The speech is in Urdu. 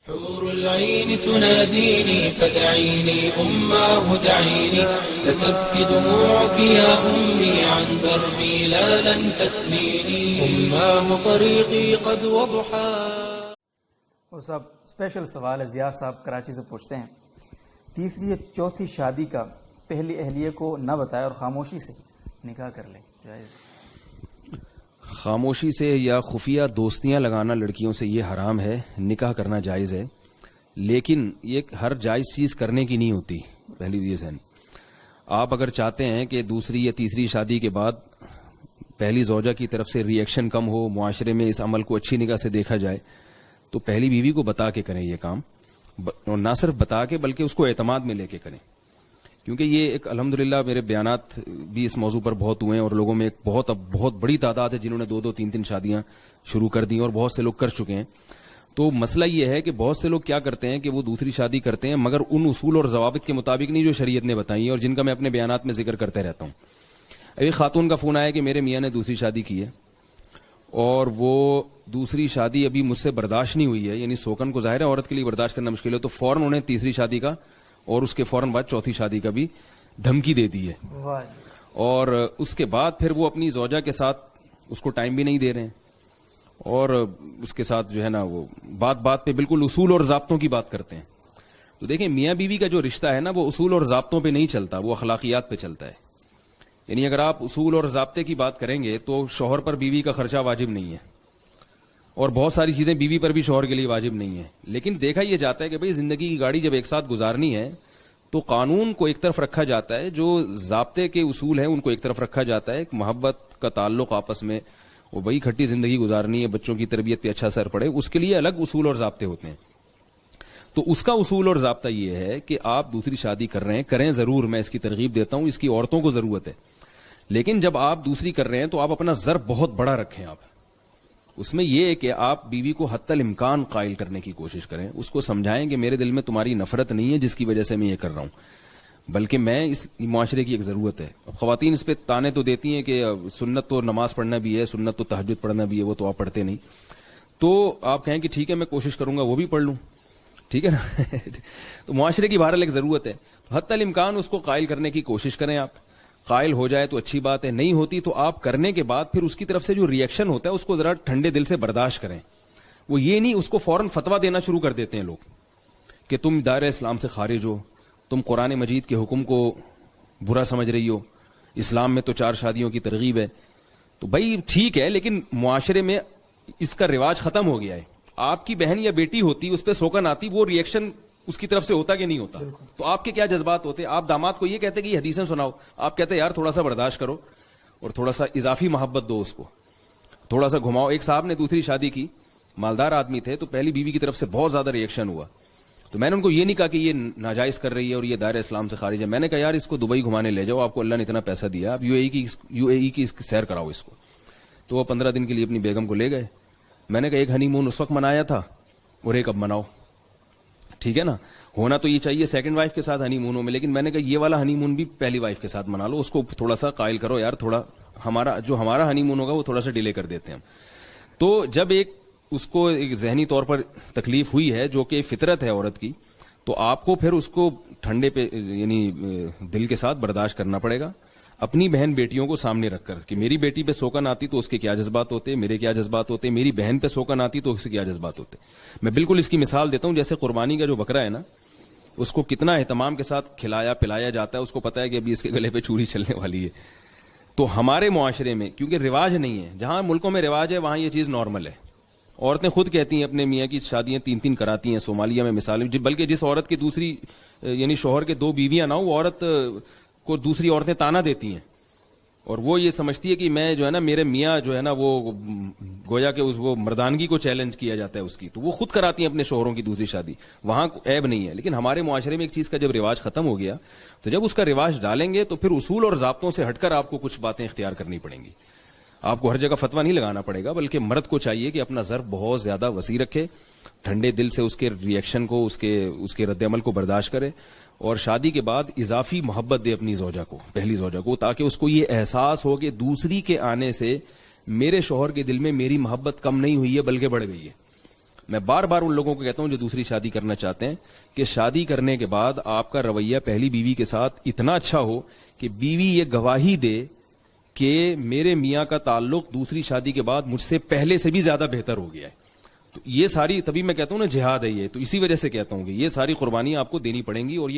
حور العين تناديني فدعيني أماه دعيني لتبكي دموعك يا أمي عن دربي لا لن تثنيني أماه طريقي قد وضحى. وہ سب اسپیشل سوال ہے. ضیاء صاحب کراچی سے پوچھتے ہیں تیسری یا چوتھی شادی کا پہلی اہلیہ کو نہ بتائے اور خاموشی سے نکاح کر لے، جائز؟ خاموشی سے یا خفیہ دوستیاں لگانا لڑکیوں سے یہ حرام ہے، نکاح کرنا جائز ہے، لیکن یہ ہر جائز چیز کرنے کی نہیں ہوتی. پہلی یہ ذہن، آپ اگر چاہتے ہیں کہ دوسری یا تیسری شادی کے بعد پہلی زوجہ کی طرف سے ری ایکشن کم ہو، معاشرے میں اس عمل کو اچھی نگاہ سے دیکھا جائے، تو پہلی بیوی کو بتا کے کریں یہ کام، اور نہ صرف بتا کے بلکہ اس کو اعتماد میں لے کے کریں. کیونکہ یہ ایک الحمدللہ میرے بیانات بھی اس موضوع پر بہت ہوئے ہیں، اور لوگوں میں ایک بہت بڑی تعداد ہے جنہوں نے 2 3 شادیاں شروع کر دی اور بہت سے لوگ کر چکے ہیں. تو مسئلہ یہ ہے کہ بہت سے لوگ کیا کرتے ہیں کہ وہ دوسری شادی کرتے ہیں مگر ان اصول اور ضوابط کے مطابق نہیں جو شریعت نے بتائی ہیں، اور جن کا میں اپنے بیانات میں ذکر کرتے رہتا ہوں. ابھی خاتون کا فون آیا کہ میرے میاں نے دوسری شادی کی ہے اور وہ دوسری شادی ابھی مجھ سے برداشت نہیں ہوئی ہے، یعنی سوکن کو ظاہر ہے عورت کے لیے برداشت کرنا مشکل ہے، تو فوراً انہیں تیسری شادی کا اور اس کے فوراً بعد چوتھی شادی کا بھی دھمکی دے دی ہے. اور اس کے بعد پھر وہ اپنی زوجہ کے ساتھ اس کو ٹائم بھی نہیں دے رہے ہیں، اور اس کے ساتھ جو ہے نا وہ بات پہ بالکل اصول اور ضابطوں کی بات کرتے ہیں. تو دیکھیں میاں بیوی کا جو رشتہ ہے نا وہ اصول اور ضابطوں پہ نہیں چلتا، وہ اخلاقیات پہ چلتا ہے. یعنی اگر آپ اصول اور ضابطے کی بات کریں گے تو شوہر پر بیوی کا خرچہ واجب نہیں ہے، اور بہت ساری چیزیں بیوی پر بھی شوہر کے لیے واجب نہیں ہے. لیکن دیکھا یہ جاتا ہے کہ بھئی زندگی کی گاڑی جب ایک ساتھ گزارنی ہے تو قانون کو ایک طرف رکھا جاتا ہے، جو ضابطے کے اصول ہیں ان کو ایک طرف رکھا جاتا ہے. ایک محبت کا تعلق آپس میں، وہ بھئی کھٹی زندگی گزارنی ہے، بچوں کی تربیت پہ اچھا اثر پڑے، اس کے لیے الگ اصول اور ضابطے ہوتے ہیں. تو اس کا اصول اور ضابطہ یہ ہے کہ آپ دوسری شادی کر رہے ہیں، کریں ضرور، میں اس کی ترغیب دیتا ہوں، اس کی عورتوں کو ضرورت ہے. لیکن جب آپ دوسری کر رہے ہیں تو آپ اپنا ضرب بہت بڑا رکھیں. آپ اس میں یہ ہے کہ آپ بیوی کو حتی الامکان قائل کرنے کی کوشش کریں، اس کو سمجھائیں کہ میرے دل میں تمہاری نفرت نہیں ہے جس کی وجہ سے میں یہ کر رہا ہوں، بلکہ میں اس معاشرے کی ایک ضرورت ہے. اب خواتین اس پہ تانے تو دیتی ہیں کہ سنت تو نماز پڑھنا بھی ہے، سنت تو تہجد پڑھنا بھی ہے، وہ تو آپ پڑھتے نہیں. تو آپ کہیں کہ ٹھیک ہے میں کوشش کروں گا وہ بھی پڑھ لوں، ٹھیک ہے نا. تو معاشرے کی بہرحال ایک ضرورت ہے، حتی الامکان اس کو قائل کرنے کی کوشش کریں. آپ قائل ہو جائے تو اچھی بات ہے، نہیں ہوتی تو آپ کرنے کے بعد پھر اس کی طرف سے جو ری ایکشن ہوتا ہے اس کو ذرا ٹھنڈے دل سے برداشت کریں. وہ یہ نہیں اس کو فوراً فتویٰ دینا شروع کر دیتے ہیں لوگ کہ تم دائرہ اسلام سے خارج ہو، تم قرآن مجید کے حکم کو برا سمجھ رہی ہو، اسلام میں تو 4 شادیوں کی ترغیب ہے. تو بھائی ٹھیک ہے، لیکن معاشرے میں اس کا رواج ختم ہو گیا ہے. آپ کی بہن یا بیٹی ہوتی، اس پہ سوکن آتی، وہ ری ایکشن اس کی طرف سے ہوتا کہ نہیں ہوتا؟ تو آپ کے کیا جذبات ہوتے؟ آپ داماد کو یہ کہتے کہ یہ حدیثیں سناؤ، آپ کہتے یار تھوڑا سا برداشت کرو اور تھوڑا سا اضافی محبت دو، اس کو تھوڑا سا گھماؤ. ایک صاحب نے دوسری شادی کی، مالدار آدمی تھے، تو پہلی بیوی کی طرف سے بہت زیادہ ری ایکشن ہوا. تو میں نے ان کو یہ نہیں کہا کہ یہ ناجائز کر رہی ہے اور یہ دائرہ اسلام سے خارج ہے. میں نے کہا یار اس کو دبئی گھمانے لے جاؤ، آپ کو اللہ نے اتنا پیسہ دیا، آپ یو اے ای کی سیر کراؤ اس کو. تو وہ 15 دن کے لیے اپنی بیگم کو لے گئے. میں نے کہا ایک ہنی مون اس وقت منایا تھا اور ایک اب مناؤ، ٹھیک ہے نا. ہونا تو یہ چاہیے سیکنڈ وائف کے ساتھ ہنی مونوں میں، لیکن میں نے کہا یہ والا ہنی مون بھی پہلی وائف کے ساتھ منا لو، اس کو تھوڑا سا قائل کرو یار، تھوڑا ہمارا ہنی مون ہوگا وہ تھوڑا سا ڈیلے کر دیتے ہیں ہم. تو جب اس کو ایک ذہنی طور پر تکلیف ہوئی ہے جو کہ فطرت ہے عورت کی، تو آپ کو پھر اس کو ٹھنڈے پہ یعنی دل کے ساتھ برداشت کرنا پڑے گا. اپنی بہن بیٹیوں کو سامنے رکھ کر کہ میری بیٹی پہ سوکن آتی تو اس کے کیا جذبات ہوتے، میرے کیا جذبات ہوتے، میری بہن پہ سوکن آتی تو اس کے کیا جذبات ہوتے. میں بالکل اس کی مثال دیتا ہوں، جیسے قربانی کا جو بکرا ہے نا، اس کو کتنا اہتمام کے ساتھ کھلایا پلایا جاتا ہے، اس کو پتا ہے کہ ابھی اس کے گلے پہ چوری چلنے والی ہے. تو ہمارے معاشرے میں کیونکہ رواج نہیں ہے، جہاں ملکوں میں رواج ہے وہاں یہ چیز نارمل ہے. عورتیں خود کہتی ہیں اپنے میاں کی شادیاں 3 کراتی ہیں. صومالیہ میں مثال، بلکہ جس عورت کی دوسری یعنی شوہر کے 2 بیویاں نہ ہوں، وہ عورت کو دوسری عورتیں تانا دیتی ہیں، اور وہ یہ سمجھتی ہے کہ میں جو ہے نا میرے میاں جو ہے نا وہ گویا کہ وہ مردانگی کو چیلنج کیا جاتا ہے اس کی، تو وہ خود کراتی ہیں اپنے شوہروں کی دوسری شادی. وہاں عیب نہیں ہے. لیکن ہمارے معاشرے میں ایک چیز کا جب رواج ختم ہو گیا تو جب اس کا رواج ڈالیں گے تو پھر اصول اور ضابطوں سے ہٹ کر آپ کو کچھ باتیں اختیار کرنی پڑیں گی. آپ کو ہر جگہ فتویٰ نہیں لگانا پڑے گا، بلکہ مرد کو چاہیے کہ اپنا ضرب بہت زیادہ وسیع رکھے، ٹھنڈے دل سے اس کے ری ایکشن کو، اس کے رد عمل کو برداشت کرے، اور شادی کے بعد اضافی محبت دے اپنی زوجہ کو، پہلی زوجہ کو، تاکہ اس کو یہ احساس ہو کہ دوسری کے آنے سے میرے شوہر کے دل میں میری محبت کم نہیں ہوئی ہے بلکہ بڑھ گئی ہے. میں بار بار ان لوگوں کو کہتا ہوں جو دوسری شادی کرنا چاہتے ہیں کہ شادی کرنے کے بعد آپ کا رویہ پہلی بیوی کے ساتھ اتنا اچھا ہو کہ بیوی یہ گواہی دے کہ میرے میاں کا تعلق دوسری شادی کے بعد مجھ سے پہلے سے بھی زیادہ بہتر ہو گیا ہے. تو یہ ساری، تبھی میں کہتا ہوں نا جہاد ہے یہ، تو اسی وجہ سے کہتا ہوں کہ یہ ساری قربانیاں آپ کو دینی پڑیں گی. اور